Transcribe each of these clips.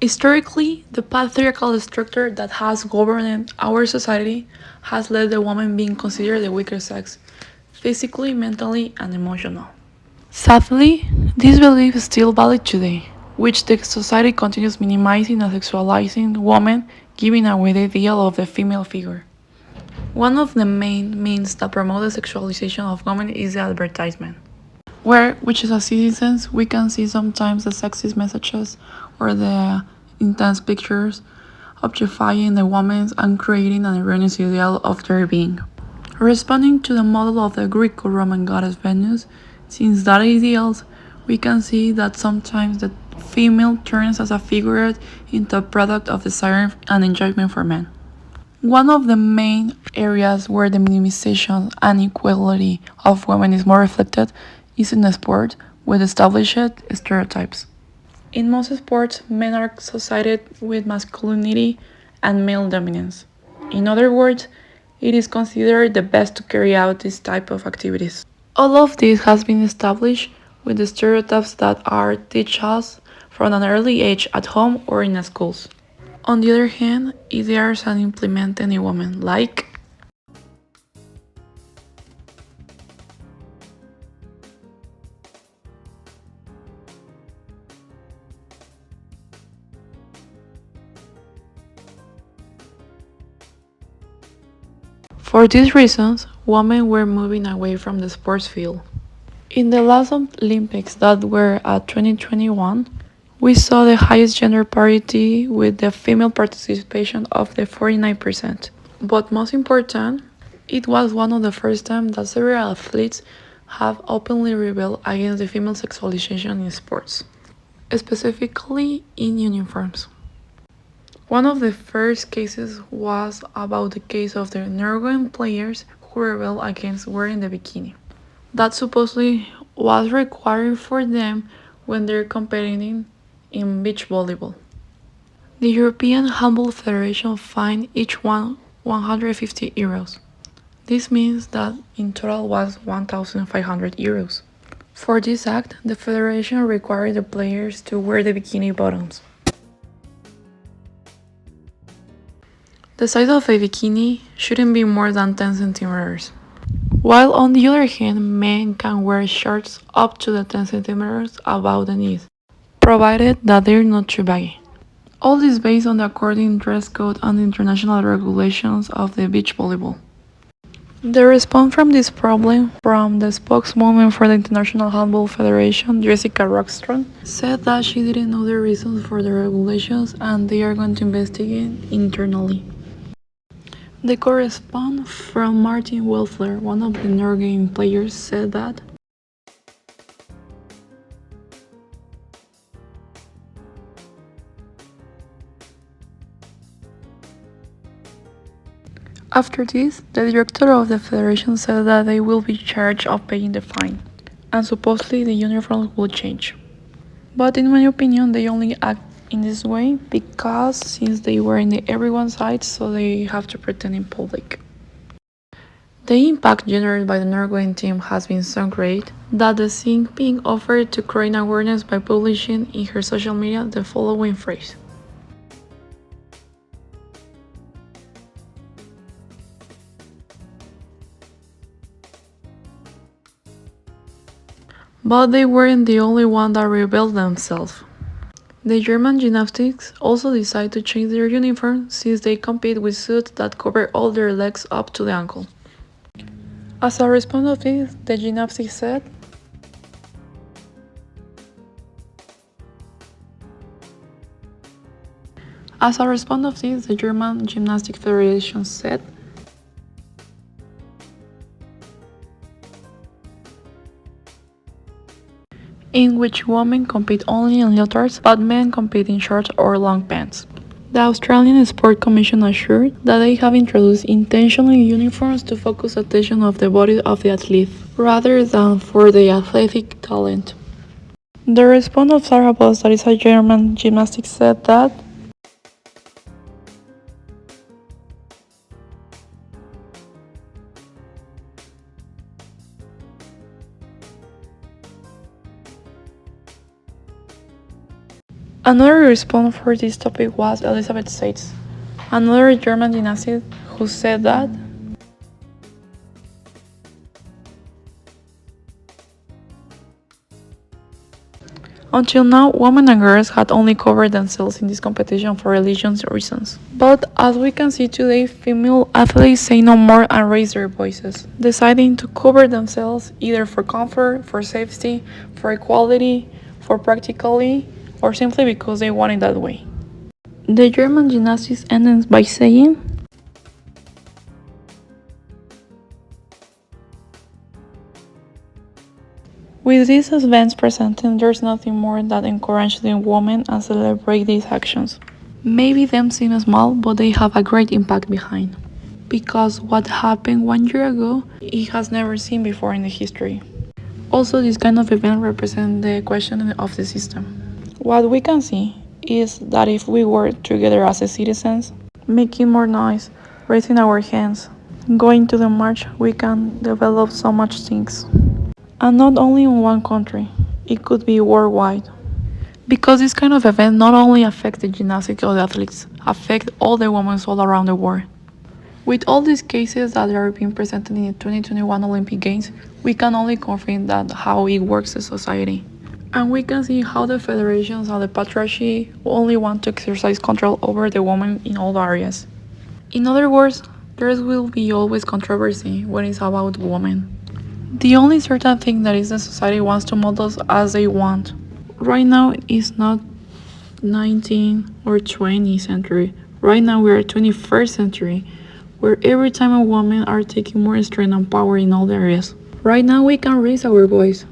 Historically, the patriarchal structure that has governed our society has led the woman being considered the weaker sex, physically, mentally, and emotionally. Sadly, this belief is still valid today, which the society continues minimizing and sexualizing women, giving away the ideal of the female figure. One of the main means that promote the sexualization of women is the advertisement, where, which is as citizens, we can see sometimes the sexist messages or the intense pictures objectifying the women and creating an erroneous ideal of their being. Responding to the model of the Greco-Roman goddess Venus, since that ideals, we can see that sometimes the female turns as a figure into a product of desire and enjoyment for men. One of the main areas where the minimization and equality of women is more reflected is in the sport with established stereotypes. In most sports, men are associated with masculinity and male dominance. In other words, it is considered the best to carry out this type of activities. All of this has been established with the stereotypes that are taught us from an early age at home or in schools. On the other hand, ideas are implemented in women, like for these reasons, women were moving away from the sports field. In the last Olympics that were at 2021, we saw the highest gender parity with the female participation of the 49%. But most important, it was one of the first times that several athletes have openly rebelled against the female sexualization in sports, specifically in uniforms. One of the first cases was about the case of the Norwegian players who rebelled against wearing the bikini. That supposedly was required for them when they're competing in beach volleyball. The European Handball Federation fined each one 150 euros. This means that in total was 1,500 euros. For this act, the federation required the players to wear the bikini bottoms. The size of a bikini shouldn't be more than 10 centimeters. While on the other hand, men can wear shorts up to the 10 centimeters above the knees, provided that they're not too baggy. All this based on the according dress code and international regulations of the beach volleyball. The response from this problem from the spokeswoman for the International Handball Federation, Jessica Rockström, said that she didn't know the reasons for the regulations and they are going to investigate internally. The correspondent from Martin Welfler, one of the Norwegian players, said that after this, the director of the federation said that they will be charged of paying the fine, and supposedly the uniforms will change. But in my opinion, they only act in this way because since they were in everyone's side, so they have to pretend in public. The impact generated by the Norwegian team has been so great that the thing being offered to create awareness by publishing in her social media the following phrase. But they weren't the only one that rebelled themselves. The German gymnastics also decided to change their uniform since they compete with suits that cover all their legs up to the ankle. As a response of this, the gymnastics said, As a response of this, the German Gymnastic Federation said, in which women compete only in leotards, but men compete in shorts or long pants. The Australian Sport Commission assured that they have introduced intentionally uniforms to focus attention of the body of the athlete, rather than for the athletic talent. The response of Sarah Boss, that is a German gymnastics, said that Another response for this topic was Elizabeth Seitz, another German gymnast who said that until now, women and girls had only covered themselves in this competition for religious reasons. But as we can see today, female athletes say no more and raise their voices, deciding to cover themselves either for comfort, for safety, for equality, for practically, or simply because they want it that way. The German gymnastics ends by saying, with these events presenting, there's nothing more that encourages the women and celebrate these actions. Maybe them seem small, but they have a great impact behind. Because what happened 1 year ago, it has never seen before in the history. Also, this kind of event represents the questioning of the system. What we can see is that if we work together as citizens, making more noise, raising our hands, going to the march, we can develop so much things. And not only in one country, it could be worldwide. Because this kind of event not only affects the gymnastics or the athletes, affect all the women all around the world. With all these cases that are being presented in the 2021 Olympic Games, we can only confirm that how it works in society. And we can see how the federations and the patriarchy only want to exercise control over the women in all areas. In other words, there will be always controversy when it's about women. The only certain thing that is the society wants to model us as they want. Right now it's not 19th or 20th century. Right now we are 21st century, where every time a woman are taking more strength and power in all areas. Right now we can raise our voice.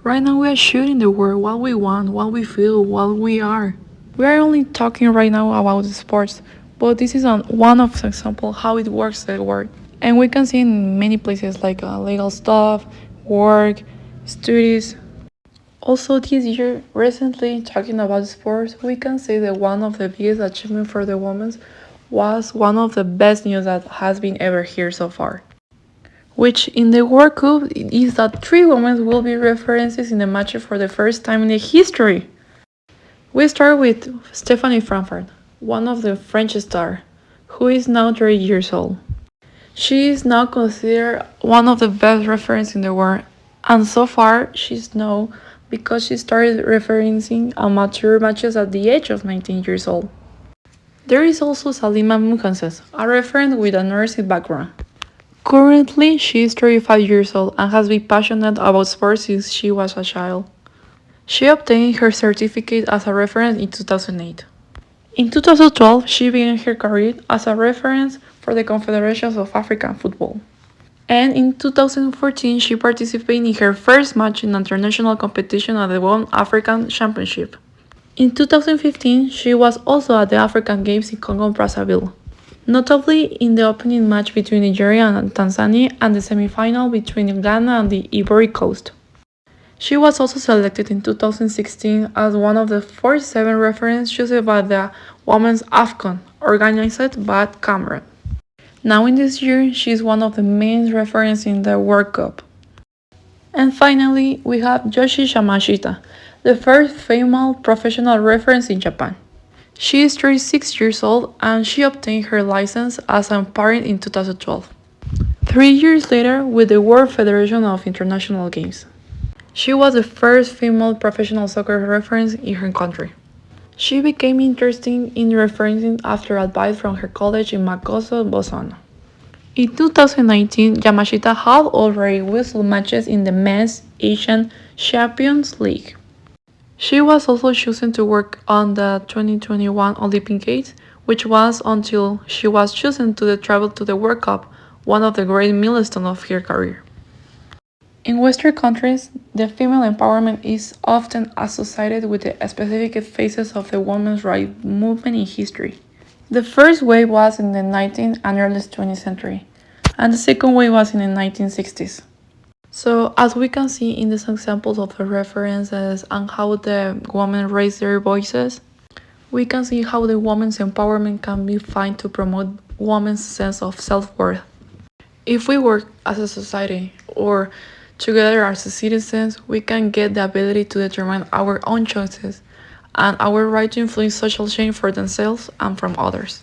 Right now we are shooting the world what we want, what we feel, what we are. We are only talking right now about the sports, but this is one of the examples how it works at work. And we can see in many places like legal stuff, work, studies. Also this year, recently talking about sports, we can say that one of the biggest achievements for the women was one of the best news that has been ever here so far. Which in the World Cup is that 3 women will be references in the match for the first time in the history. We start with Stephanie Frampart, one of the French stars, who is now 30 years old. She is now considered one of the best referees in the world, and so far she's known because she started referencing amateur matches at the age of 19 years old. There is also Salima Mukanses, a referee with a nursing background. Currently, she is 35 years old and has been passionate about sports since she was a child. She obtained her certificate as a referee in 2008. In 2012, she began her career as a referee for the Confederations of African Football. And in 2014, she participated in her first match in international competition at the World African Championship. In 2015, she was also at the African Games in Congo Brazzaville, notably in the opening match between Nigeria and Tanzania and the semi-final between Ghana and the Ivory Coast. She was also selected in 2016 as one of the 47 referees chosen by the Women's AFCON, organized by Cameroon. Now in this year, she is one of the main referees in the World Cup. And finally, we have Yoshi Yamashita, the first female professional referee in Japan. She is 36 years old and she obtained her license as an umpire in 2012. 3 years later with the World Federation of International Games. She was the first female professional soccer referee in her country. She became interested in refereeing after advice from her college in Makoso, Botswana. In 2019, Yamashita had already whistled matches in the Men's Asian Champions League. She was also chosen to work on the 2021 Olympic Games, which was until she was chosen to travel to the World Cup, one of the great milestones of her career. In Western countries, the female empowerment is often associated with the specific phases of the women's rights movement in history. The first wave was in the 19th and early 20th century, and the second wave was in the 1960s. So, as we can see in these examples of the references and how the women raise their voices, we can see how the women's empowerment can be found to promote women's sense of self-worth. If we work as a society or together as citizens, we can get the ability to determine our own choices and our right to influence social change for themselves and from others.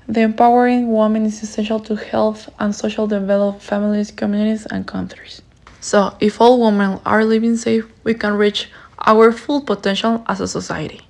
The empowering woman is essential to health and social development of families, communities, and countries. So, if all women are living safe, we can reach our full potential as a society.